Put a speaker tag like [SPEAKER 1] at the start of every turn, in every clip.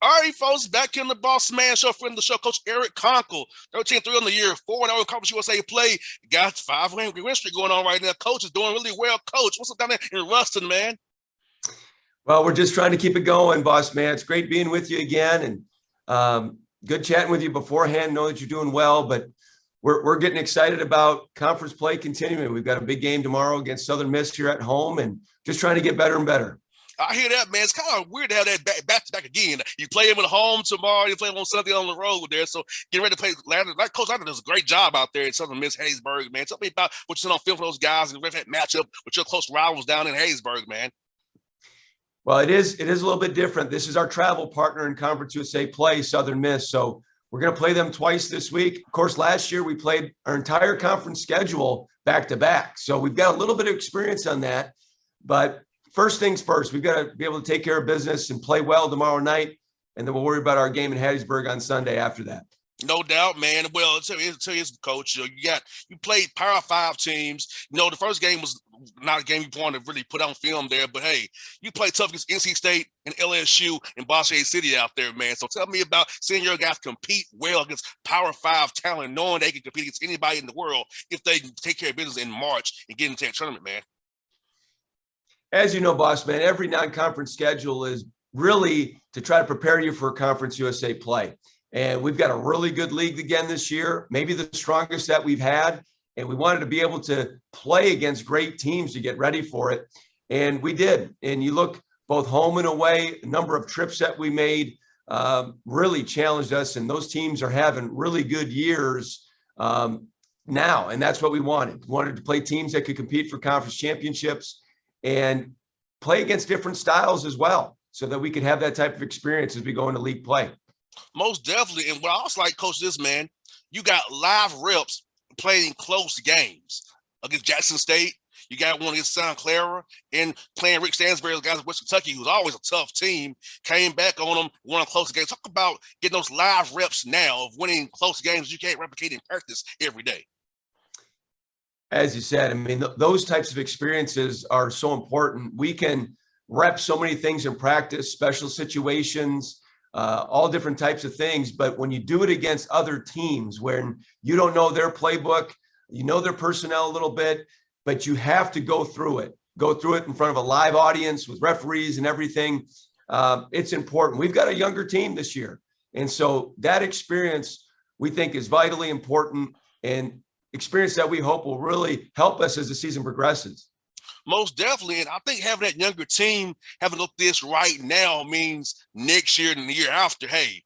[SPEAKER 1] All right, folks, back in the Bossman Show, friend of the show, Coach Eric Konkol, 13-3 on the year, 4-0 Conference USA play. Got 5-win streak going on right now. Coach is doing really well. Coach, what's up down there in Ruston, man?
[SPEAKER 2] Well, we're just trying to keep it going, boss man. It's great being with you again, and good chatting with you beforehand. Know that you're doing well, but we're getting excited about conference play continuing. We've got a big game tomorrow against Southern Miss here at home, and just trying to get better and better.
[SPEAKER 1] I hear that, man. It's kind of weird to have that back-to-back again. You play them at home tomorrow. You play them on Sunday on the road there. So get ready to play. Like Coach Landon does a great job out there in Southern Miss Hattiesburg, man. Tell me about what you said on film for those guys and that matchup with your close rivals down in Hattiesburg, man.
[SPEAKER 2] Well, it is a little bit different. This is our travel partner in Conference USA play, Southern Miss. So we're going to play them twice this week. Of course, last year we played our entire conference schedule back-to-back. So we've got a little bit of experience on that. But first things first, we've got to be able to take care of business and play well tomorrow night, and then we'll worry about our game in Hattiesburg on Sunday after that.
[SPEAKER 1] No doubt, man. Well, I'll tell you, Coach, you played Power 5 teams. The first game was not a game you wanted to really put on film there, but hey, you played tough against NC State and LSU and Bossier City out there, man. So tell me about seeing your guys compete well against Power 5 talent, knowing they can compete against anybody in the world if they can take care of business in March and get into that tournament, man.
[SPEAKER 2] As you know, boss man, every non-conference schedule is really to try to prepare you for Conference USA play. And we've got a really good league again this year, maybe the strongest that we've had. And we wanted to be able to play against great teams to get ready for it. And we did. And you look both home and away, the number of trips that we made really challenged us. And those teams are having really good years now. And that's what we wanted. We wanted to play teams that could compete for conference championships and play against different styles as well, so that we could have that type of experience as we go into league play.
[SPEAKER 1] Most definitely. And what I also like, Coach, this, man, you got live reps playing close games against Jackson State. You got one against Santa Clara, and playing Rick Stansbury, the guys at West Kentucky, who's always a tough team, came back on them, won a close game. Talk about getting those live reps now of winning close games you can't replicate in practice every day.
[SPEAKER 2] As you said, I mean, those types of experiences are so important. We can rep so many things in practice, special situations, all different types of things. But when you do it against other teams, when you don't know their playbook, you know their personnel a little bit, but you have to go through it in front of a live audience with referees and everything. It's important. We've got a younger team this year. And so that experience we think is vitally important, and experience that we hope will really help us as the season progresses.
[SPEAKER 1] Most definitely. And I think having that younger team, having looked this right now, means next year and the year after, hey,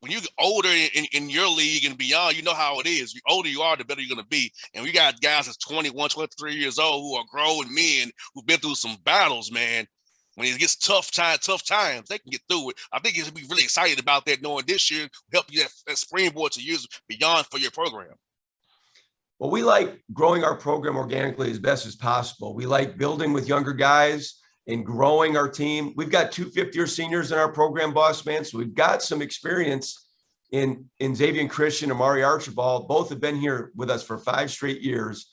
[SPEAKER 1] when you get older in your league and beyond, you know how it is. The older you are, the better you're going to be. And we got guys that's 21, 23 years old who are grown men who've been through some battles, man. When it gets tough times, they can get through it. I think you'll be really excited about that, knowing this year will help you that springboard to years beyond for your program.
[SPEAKER 2] Well, we like growing our program organically as best as possible. We like building with younger guys and growing our team. We've got 2 fifth-year seniors in our program, boss man. So we've got some experience in Xavier and Christian, Amari Archibald. Both have been here with us for 5 straight years,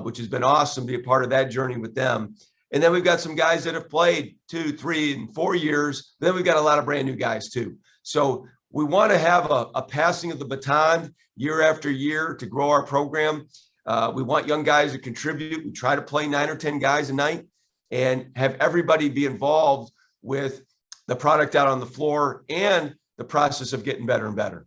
[SPEAKER 2] which has been awesome to be a part of that journey with them. And then we've got some guys that have played 2, 3, and 4 years. But then we've got a lot of brand new guys too. So we want to have a passing of the baton year after year to grow our program. We want young guys to contribute. We try to play 9 or 10 guys a night and have everybody be involved with the product out on the floor and the process of getting better and better.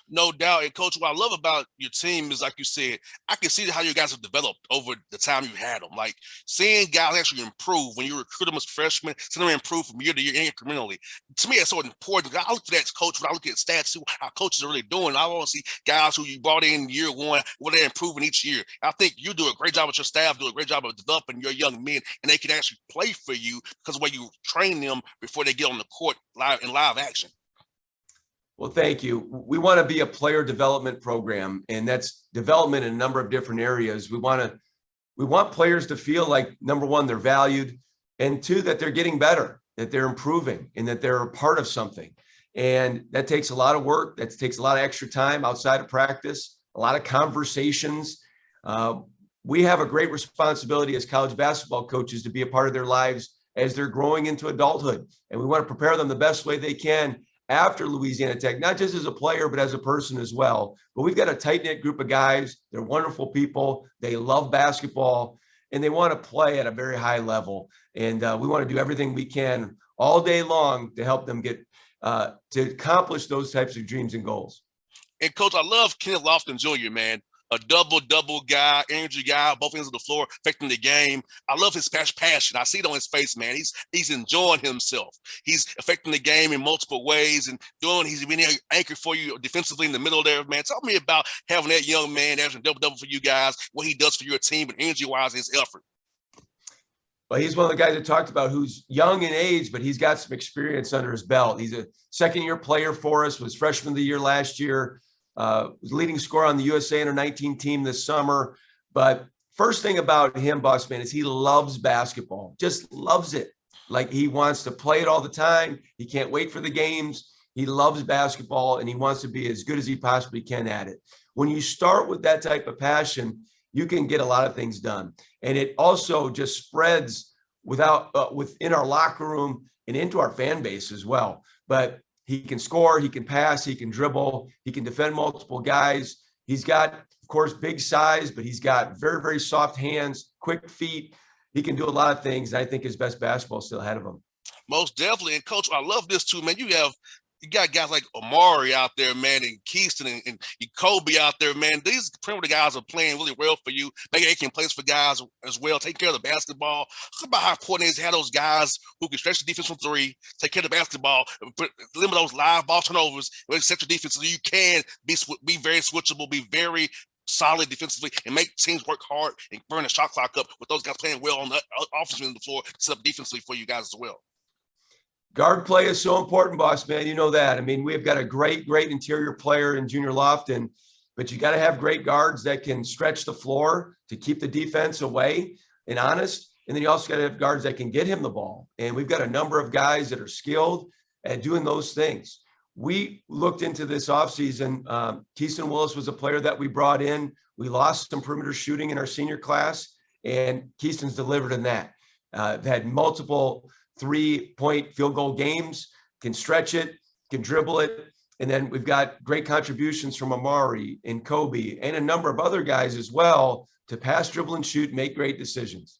[SPEAKER 1] No doubt. And Coach, what I love about your team is, like you said, I can see how you guys have developed over the time you had them. Like seeing guys actually improve when you recruit them as freshmen, seeing them improve from year to year incrementally. To me, it's so important. I look at that, Coach, when I look at stats, see how coaches are really doing. I want to see guys who you brought in year one, what they're improving each year. I think you do a great job with your staff, do a great job of developing your young men, and they can actually play for you because of the way you train them before they get on the court in live action.
[SPEAKER 2] Well, thank you. We want to be a player development program, and that's development in a number of different areas. We want players to feel like, number one, they're valued, and 2, that they're getting better, that they're improving, and that they're a part of something. And that takes a lot of work. That takes a lot of extra time outside of practice, a lot of conversations. We have a great responsibility as college basketball coaches to be a part of their lives as they're growing into adulthood. And we want to prepare them the best way they can after Louisiana Tech, not just as a player, but as a person as well. But we've got a tight-knit group of guys. They're wonderful people. They love basketball, and they want to play at a very high level. And we want to do everything we can all day long to help them get to accomplish those types of dreams and goals.
[SPEAKER 1] And Coach, I love Kenneth Lofton Jr., man. A double guy, energy guy, both ends of the floor, affecting the game. I love his passion. I see it on his face, man. He's enjoying himself. He's affecting the game in multiple ways and he's been an anchor for you defensively in the middle there, man. Talk to me about having that young man averaging double for you guys, what he does for your team and energy-wise, his effort.
[SPEAKER 2] Well, he's one of the guys I talked about who's young in age, but he's got some experience under his belt. He's a second-year player for us, was freshman of the year last year. Was leading scorer on the USA Under-19 team this summer. But first thing about him, Bossman, is he loves basketball, just loves it. Like he wants to play it all the time. He can't wait for the games. He loves basketball and he wants to be as good as he possibly can at it. When you start with that type of passion, you can get a lot of things done. And it also just spreads within our locker room and into our fan base as well. But he can score, he can pass, he can dribble, he can defend multiple guys. He's got, of course, big size, but he's got very, very soft hands, quick feet. He can do a lot of things. And I think his best basketball is still ahead of him.
[SPEAKER 1] Most definitely. And Coach, I love this too, man. You got guys like Amari out there, man, and Keyston and Kobe out there, man. These perimeter guys are playing really well for you. Maybe they can place for guys as well, take care of the basketball. Talk about how important it is to have those guys who can stretch the defense from three, take care of the basketball, limit those live ball turnovers, set your defense so you can be very switchable, be very solid defensively, and make teams work hard and burn the shot clock up with those guys playing well on the offensive end of the floor, set up defensively for you guys as well.
[SPEAKER 2] Guard play is so important, boss man. You know that. I mean, we've got a great interior player in Junior Lofton, but you got to have great guards that can stretch the floor to keep the defense away and honest. And then you also got to have guards that can get him the ball. And we've got a number of guys that are skilled at doing those things. We looked into this offseason. Keyston Willis was a player that we brought in. We lost some perimeter shooting in our senior class, and Keyston's delivered in that. Had multiple 3-point field goal games, can stretch it, can dribble it. And then we've got great contributions from Amari and Kobe and a number of other guys as well to pass, dribble, and shoot, make great decisions.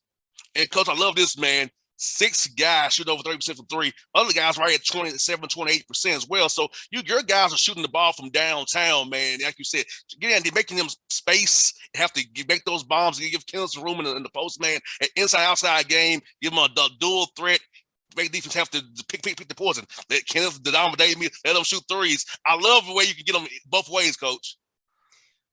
[SPEAKER 1] And Coach, I love this, man. 6 guys shooting over 30% from three. Other guys right at 27, 28% as well. So your guys are shooting the ball from downtown, man. Like you said, again, they're making them space, have to make those bombs and give Kenneth some room in the post, man. An inside-outside game, give them a dual threat. Make defense have to pick the poison. Let Kenneth dominate me, let them shoot threes. I love the way you can get them both ways, Coach.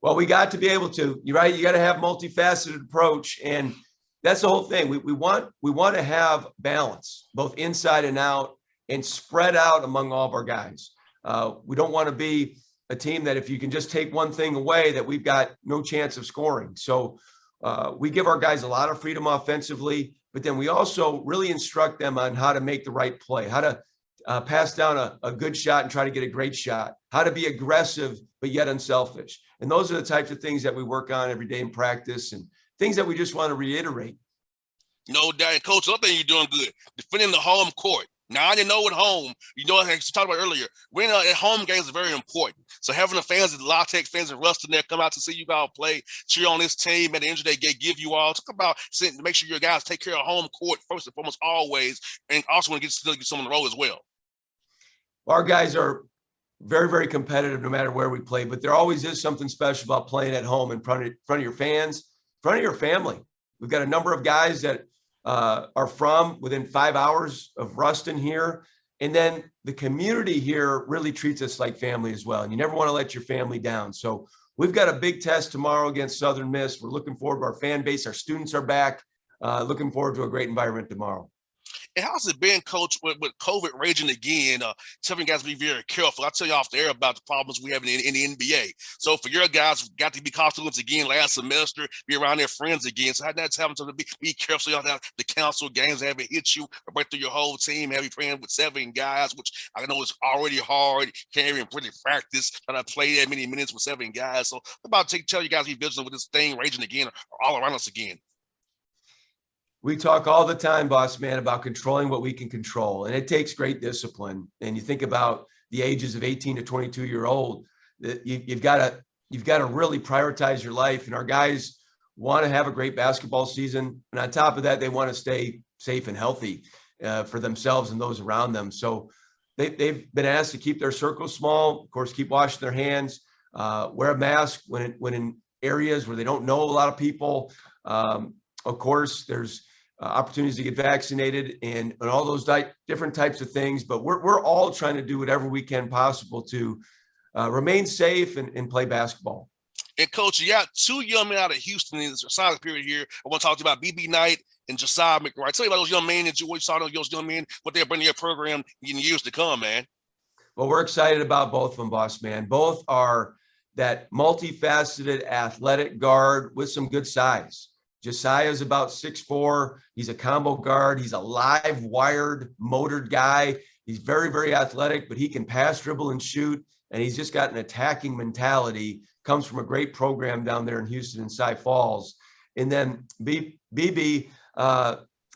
[SPEAKER 2] Well, we got to be able to, you're right. You got to have multifaceted approach. And that's the whole thing. We want to have balance, both inside and out, and spread out among all of our guys. We don't want to be a team that if you can just take one thing away, that we've got no chance of scoring. So we give our guys a lot of freedom offensively, but then we also really instruct them on how to make the right play, how to pass down a good shot and try to get a great shot, how to be aggressive but yet unselfish. And those are the types of things that we work on every day in practice and things that we just want to reiterate.
[SPEAKER 1] No doubt. Coach, another thing you're doing good, defending the home court. Now, I didn't know at home, you know, as I talked about earlier, winning at home games is very important. So having the fans, the La Tech fans and Ruston there come out to see you all play, cheer on this team at the end of the day, give you all. Talk about make sure your guys take care of home court first and foremost always, and also want to get some on the road as well.
[SPEAKER 2] Our guys are very, very competitive no matter where we play, but there always is something special about playing at home in front of your fans, in front of your family. We've got a number of guys that are from within 5 hours of Ruston here. And then the community here really treats us like family as well. And you never want to let your family down. So we've got a big test tomorrow against Southern Miss. We're looking forward to our fan base. Our students are back. Looking forward to a great environment tomorrow.
[SPEAKER 1] And how's it been, Coach, with COVID raging again? Telling you guys to be very careful. I'll tell you off the air about the problems we have in the NBA. So for your guys, got to be cautious again last semester, be around their friends again. So that's having to be careful. So you don't have the council games haven't hit you or break through your whole team, have you playing with 7 guys, which I know is already hard. Can't even really practice trying to play that many minutes with 7 guys. So I'm about to tell you guys to be vigilant with this thing raging again or all around us again.
[SPEAKER 2] We talk all the time, boss man, about controlling what we can control. And it takes great discipline. And you think about the ages of 18 to 22-year-old. You've got to really prioritize your life. And our guys want to have a great basketball season. And on top of that, they want to stay safe and healthy for themselves and those around them. So they've been asked to keep their circles small, of course, keep washing their hands, wear a mask when in areas where they don't know a lot of people. Of course, there's opportunities to get vaccinated and all those different types of things. But we're all trying to do whatever we can possible to remain safe and play basketball.
[SPEAKER 1] And Coach, you got two young men out of Houston in this silent period here. I want to talk to you about BB Knight and Josiah McWright. Tell you about those young men and what you saw those young men, what they're bringing to your program in years to come, man.
[SPEAKER 2] Well, we're excited about both of them, boss man. Both are that multifaceted athletic guard with some good size. Josiah is about 6'4". He's a combo guard. He's a live wired, motored guy. He's very, very athletic, but he can pass, dribble, and shoot. And he's just got an attacking mentality. Comes from a great program down there in Houston and Cy Falls. And then BB,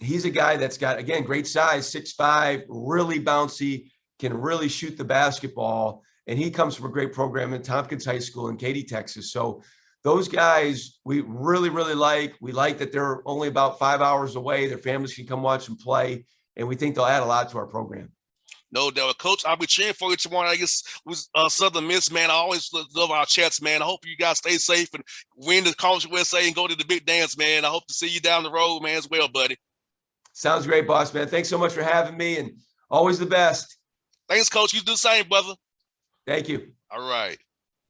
[SPEAKER 2] he's a guy that's got, again, great size, 6'5", really bouncy, can really shoot the basketball. And he comes from a great program in Tompkins High School in Katy, Texas. So those guys we really, really like. We like that they're only about 5 hours away. Their families can come watch them play. And we think they'll add a lot to our program.
[SPEAKER 1] No doubt. Coach, I'll be cheering for you tomorrow. I guess with Southern Miss, man. I always love our chats, man. I hope you guys stay safe and win the Conference USA and go to the big dance, man. I hope to see you down the road, man, as well, buddy.
[SPEAKER 2] Sounds great, boss, man. Thanks so much for having me, and always the best.
[SPEAKER 1] Thanks, Coach. You do the same, brother.
[SPEAKER 2] Thank you.
[SPEAKER 1] All right.